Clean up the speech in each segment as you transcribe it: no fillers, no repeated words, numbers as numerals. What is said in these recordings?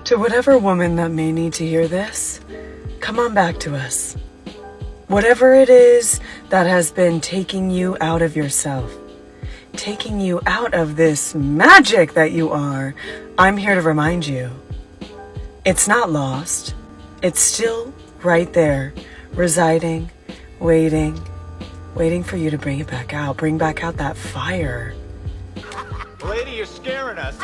To whatever woman that may need to hear this, come on back to us. Whatever it is that has been taking you out of yourself, taking you out of this magic that you are, I'm here to remind you. It's not lost. It's still right there, residing, waiting for you to bring it back out. Bring back out that fire. Lady, you're scaring us.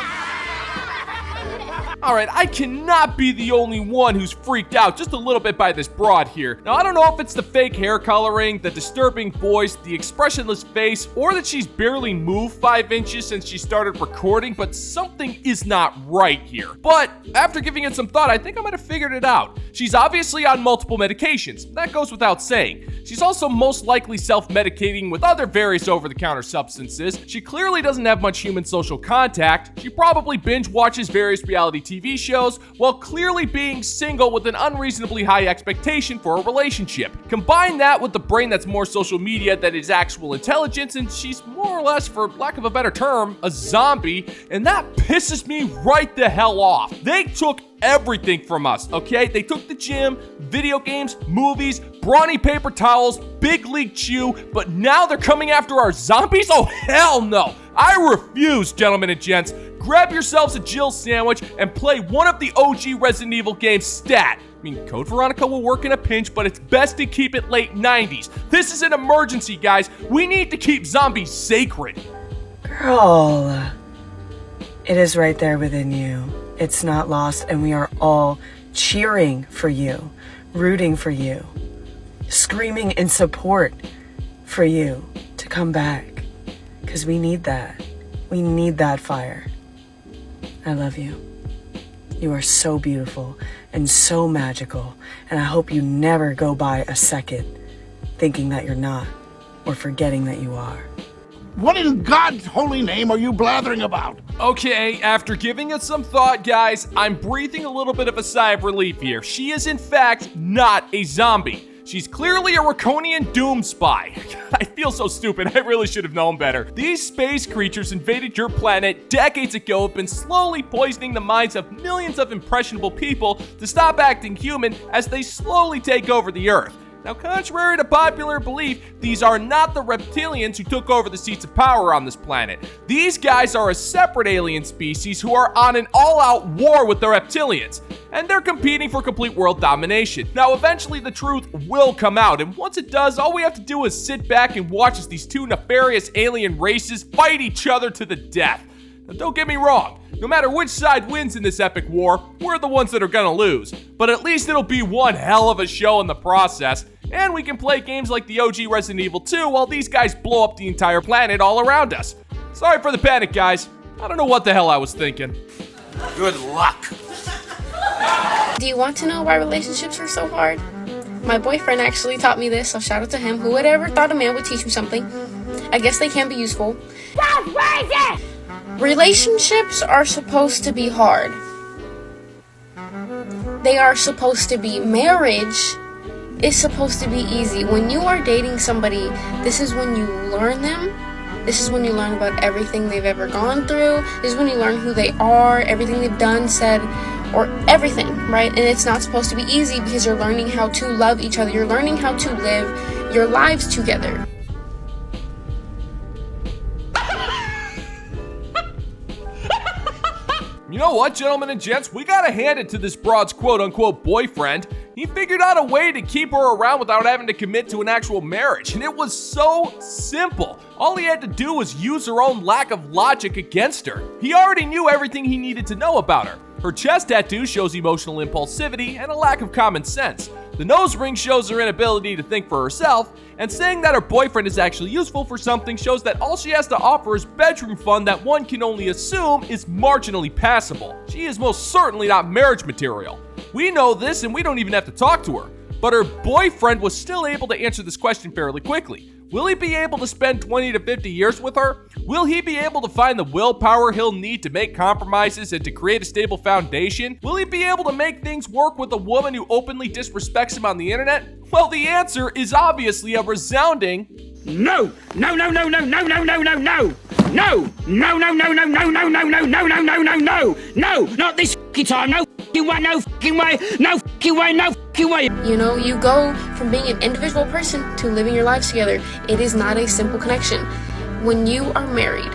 Alright, I cannot be the only one who's freaked out just a little bit by this broad here. Now, I don't know if it's the fake hair coloring, the disturbing voice, the expressionless face, or that she's barely moved 5 inches since she started recording, but something is not right here. But after giving it some thought, I think I might have figured it out. She's obviously on multiple medications. That goes without saying. She's also most likely self-medicating with other various over-the-counter substances. She clearly doesn't have much human social contact. She probably binge watches various reality TV shows while clearly being single with an unreasonably high expectation for a relationship. Combine that with the brain that's more social media than is actual intelligence, and she's more or less, for lack of a better term, a zombie, and that pisses me right the hell off. They took everything from us, okay? They took the gym, video games, movies, brawny paper towels, big league chew, but now they're coming after our zombies? Oh, hell no! I refuse, gentlemen and gents. Grab yourselves a Jill sandwich and play one of the OG Resident Evil games stat. I mean, Code Veronica will work in a pinch, but it's best to keep it late 90s. This is an emergency, guys. We need to keep zombies sacred. Girl, it is right there within you. It's not lost, and we are all cheering for you, rooting for you, screaming in support for you to come back, because we need that. We need that fire. I love you. You are so beautiful and so magical, and I hope you never go by a second thinking that you're not or forgetting that you are. What in God's holy name are you blathering about? Okay, after giving it some thought, guys, I'm breathing a little bit of a sigh of relief here. She is, in fact, not a zombie. She's clearly a Raconian doom spy. I feel so stupid. I really should have known better. These space creatures invaded your planet decades ago, have been slowly poisoning the minds of millions of impressionable people to stop acting human as they slowly take over the Earth. Now, contrary to popular belief, these are not the reptilians who took over the seats of power on this planet. These guys are a separate alien species who are on an all-out war with the reptilians, and they're competing for complete world domination. Now, eventually the truth will come out, and once it does, all we have to do is sit back and watch as these two nefarious alien races fight each other to the death. Now, don't get me wrong. No matter which side wins in this epic war, we're the ones that are gonna lose. But at least it'll be one hell of a show in the process, and we can play games like the OG Resident Evil 2 while these guys blow up the entire planet all around us. Sorry for the panic, guys. I don't know what the hell I was thinking. Good luck. Do you want to know why relationships are so hard? My boyfriend actually taught me this, so shout out to him. Who would ever thought a man would teach me something? I guess they can be useful. That's crazy! Relationships are supposed to be hard. They are supposed to be. Marriage is supposed to be easy. When you are dating somebody, this is when you learn them. This is when you learn about everything they've ever gone through. This is when you learn who they are, everything they've done, said, or everything, right? And it's not supposed to be easy because you're learning how to love each other. You're learning how to live your lives together. You know what, gentlemen and gents? We gotta hand it to this broad's quote-unquote boyfriend. He figured out a way to keep her around without having to commit to an actual marriage, and it was so simple. All he had to do was use her own lack of logic against her. He already knew everything he needed to know about her. Her chest tattoo shows emotional impulsivity and a lack of common sense. The nose ring shows her inability to think for herself, and saying that her boyfriend is actually useful for something shows that all she has to offer is bedroom fun that one can only assume is marginally passable. She is most certainly not marriage material. We know this and we don't even have to talk to her. But her boyfriend was still able to answer this question fairly quickly. Will he be able to spend 20 to 50 years with her? Will he be able to find the willpower he'll need to make compromises and to create a stable foundation? Will he be able to make things work with a woman who openly disrespects him on the internet? Well, the answer is obviously a resounding no! No, no, no, no, no, no, no, no, no! No! No, no, no, no, no, no, no, no, no, no, no, no, no! No! Not this time, no! f***ing way, no f***ing way, no f***ing way, no f***ing way. You know, you go from being an individual person to living your lives together. It is not a simple connection. When you are married,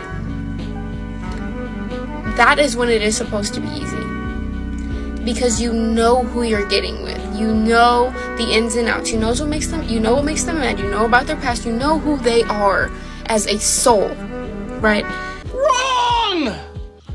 that is when it is supposed to be easy. Because you know who you're getting with. You know the ins and outs. You know what makes them mad. You know about their past. You know who they are as a soul, right? Wrong!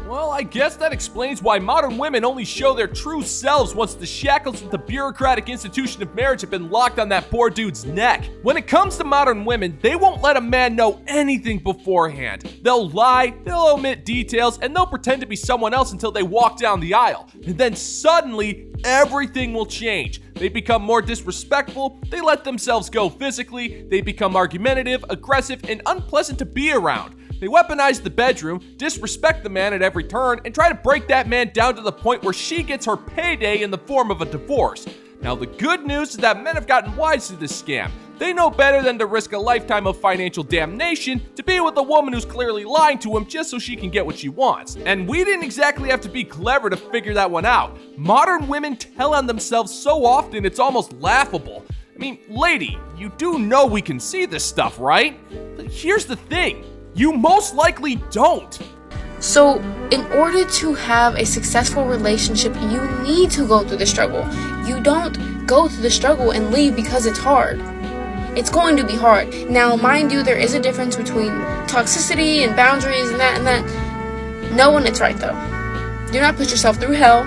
Well, I guess that explains why modern women only show their true selves once the shackles of the bureaucratic institution of marriage have been locked on that poor dude's neck. When it comes to modern women, they won't let a man know anything beforehand. They'll lie, they'll omit details, and they'll pretend to be someone else until they walk down the aisle. And then suddenly, everything will change. They become more disrespectful, they let themselves go physically, they become argumentative, aggressive, and unpleasant to be around. They weaponize the bedroom, disrespect the man at every turn, and try to break that man down to the point where she gets her payday in the form of a divorce. Now, the good news is that men have gotten wise to this scam. They know better than to risk a lifetime of financial damnation to be with a woman who's clearly lying to him just so she can get what she wants. And we didn't exactly have to be clever to figure that one out. Modern women tell on themselves so often it's almost laughable. I mean, lady, you do know we can see this stuff, right? But here's the thing. You most likely don't. So, in order to have a successful relationship, you need to go through the struggle. You don't go through the struggle and leave because it's hard. It's going to be hard. Now, mind you, there is a difference between toxicity and boundaries and that. Know when it's right, though. Do not put yourself through hell,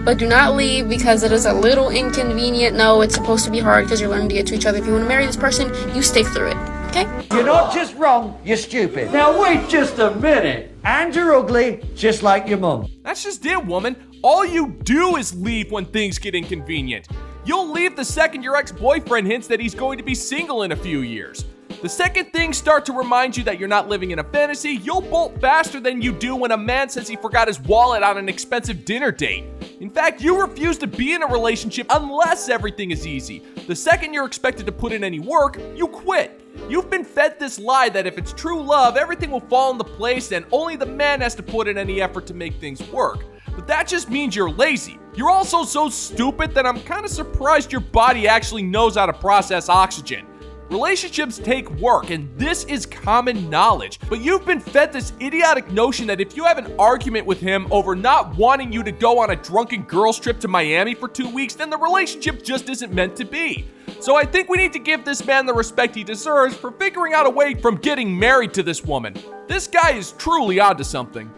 but do not leave because it is a little inconvenient. No, it's supposed to be hard because you're learning to get to each other. If you want to marry this person, you stick through it. Okay? You're not just wrong, you're stupid. Now wait just a minute. And you're ugly, just like your mum. That's just it, woman. All you do is leave when things get inconvenient. You'll leave the second your ex-boyfriend hints that he's going to be single in a few years. The second things start to remind you that you're not living in a fantasy, you'll bolt faster than you do when a man says he forgot his wallet on an expensive dinner date. In fact, you refuse to be in a relationship unless everything is easy. The second you're expected to put in any work, you quit. You've been fed this lie that if it's true love, everything will fall into place and only the man has to put in any effort to make things work. But that just means you're lazy. You're also so stupid that I'm kind of surprised your body actually knows how to process oxygen. Relationships take work, and this is common knowledge. But you've been fed this idiotic notion that if you have an argument with him over not wanting you to go on a drunken girls trip to Miami for 2 weeks, then the relationship just isn't meant to be. So I think we need to give this man the respect he deserves for figuring out a way from getting married to this woman. This guy is truly onto something.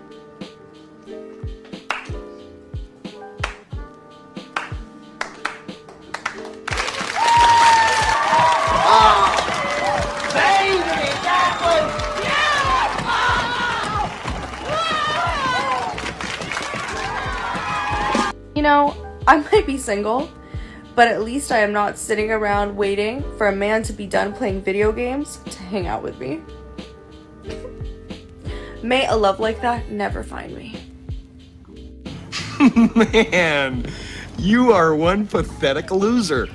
You know, I might be single, but at least I am not sitting around waiting for a man to be done playing video games to hang out with me. May a love like that never find me. Man, you are one pathetic loser.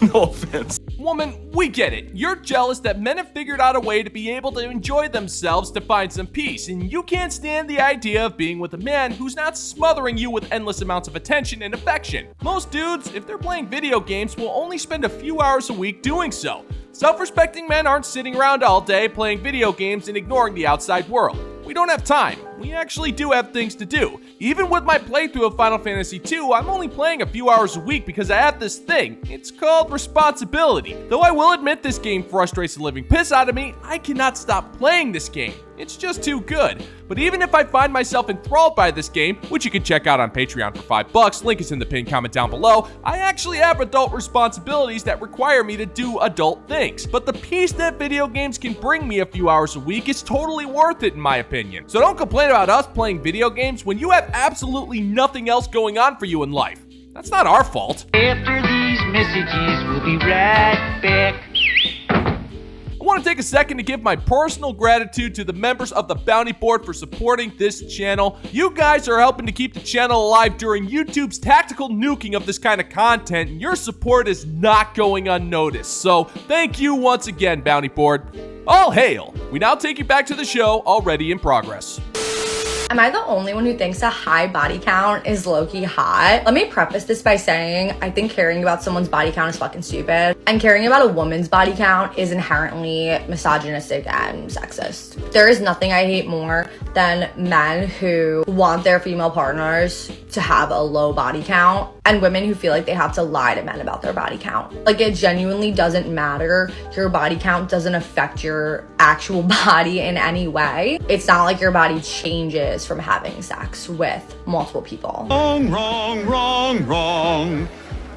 No offense. Woman, we get it. You're jealous that men have figured out a way to be able to enjoy themselves to find some peace, and you can't stand the idea of being with a man who's not smothering you with endless amounts of attention and affection. Most dudes, if they're playing video games, will only spend a few hours a week doing so. Self-respecting men aren't sitting around all day playing video games and ignoring the outside world. We don't have time. We actually do have things to do. Even with my playthrough of Final Fantasy II, I'm only playing a few hours a week because I have this thing. It's called responsibility. Though I will admit this game frustrates the living piss out of me, I cannot stop playing this game. It's just too good. But even if I find myself enthralled by this game, which you can check out on Patreon for $5, link is in the pinned comment down below, I actually have adult responsibilities that require me to do adult things. But the peace that video games can bring me a few hours a week is totally worth it in my opinion. So don't complain about us playing video games when you have absolutely nothing else going on for you in life. That's not our fault. After these messages, we'll be right back. I want to take a second to give my personal gratitude to the members of the Bounty Board for supporting this channel. You guys are helping to keep the channel alive during YouTube's tactical nuking of this kind of content, and your support is not going unnoticed. So thank you once again, Bounty Board. All hail! We now take you back to the show already in progress. Am I the only one who thinks a high body count is low-key hot? Let me preface this by saying I think caring about someone's body count is fucking stupid. And caring about a woman's body count is inherently misogynistic and sexist. There is nothing I hate more than men who want their female partners to have a low body count and women who feel like they have to lie to men about their body count. Like, it genuinely doesn't matter. Your body count doesn't affect your actual body in any way. It's not like your body changes from having sex with multiple people. Wrong, wrong, wrong, wrong.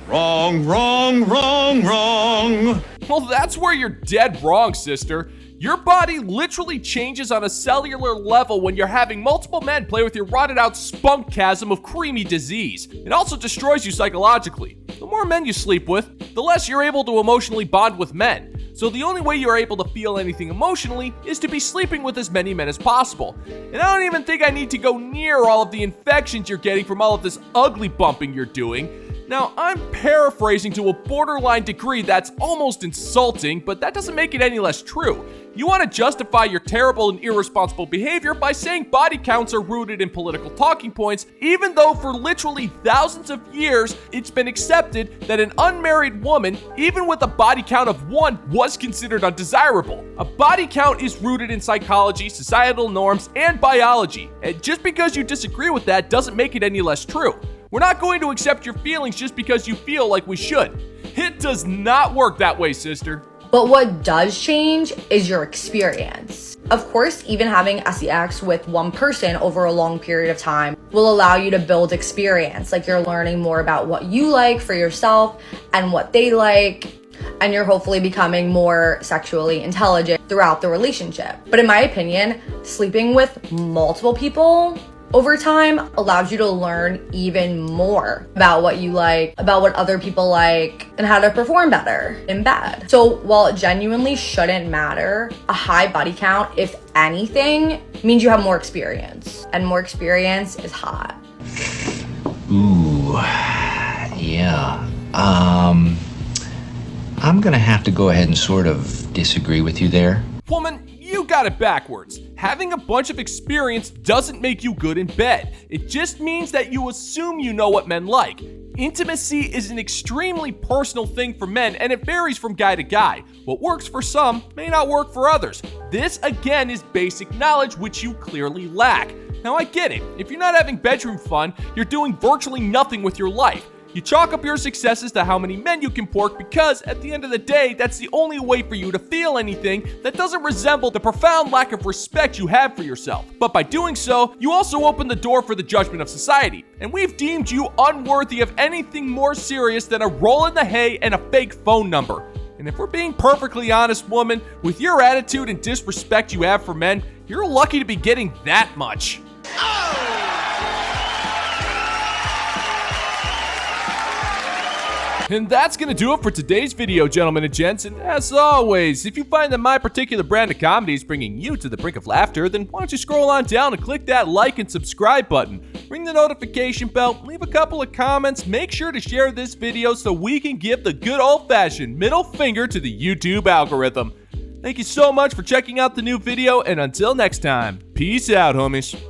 Wrong, wrong, wrong, wrong. Well, that's where you're dead wrong, sister. Your body literally changes on a cellular level when you're having multiple men play with your rotted out spunk chasm of creamy disease. It also destroys you psychologically. The more men you sleep with, the less you're able to emotionally bond with men. So the only way you're able to feel anything emotionally is to be sleeping with as many men as possible. And I don't even think I need to go near all of the infections you're getting from all of this ugly bumping you're doing. Now, I'm paraphrasing to a borderline degree that's almost insulting, but that doesn't make it any less true. You want to justify your terrible and irresponsible behavior by saying body counts are rooted in political talking points, even though for literally thousands of years, it's been accepted that an unmarried woman, even with a body count of 1, was considered undesirable. A body count is rooted in psychology, societal norms, and biology. And just because you disagree with that doesn't make it any less true. We're not going to accept your feelings just because you feel like we should. It does not work that way, sister. But what does change is your experience. Of course, even having sex with one person over a long period of time will allow you to build experience. Like, you're learning more about what you like for yourself and what they like, and you're hopefully becoming more sexually intelligent throughout the relationship. But in my opinion, sleeping with multiple people over time allows you to learn even more about what you like, about what other people like, and how to perform better in bed. So while it genuinely shouldn't matter, a high body count, if anything, means you have more experience. And more experience is hot. Ooh, yeah. I'm gonna have to go ahead and sort of disagree with you there. Woman, you got it backwards. Having a bunch of experience doesn't make you good in bed. It just means that you assume you know what men like. Intimacy is an extremely personal thing for men, and it varies from guy to guy. What works for some may not work for others. This, again, is basic knowledge which you clearly lack. Now, I get it. If you're not having bedroom fun, you're doing virtually nothing with your life. You chalk up your successes to how many men you can pork because, at the end of the day, that's the only way for you to feel anything that doesn't resemble the profound lack of respect you have for yourself. But by doing so, you also open the door for the judgment of society, and we've deemed you unworthy of anything more serious than a roll in the hay and a fake phone number. And if we're being perfectly honest, woman, with your attitude and disrespect you have for men, you're lucky to be getting that much. And that's gonna do it for today's video, gentlemen and gents. And as always, if you find that my particular brand of comedy is bringing you to the brink of laughter, then why don't you scroll on down and click that like and subscribe button. Ring the notification bell, leave a couple of comments, make sure to share this video so we can give the good old-fashioned middle finger to the YouTube algorithm. Thank you so much for checking out the new video, and until next time, peace out, homies.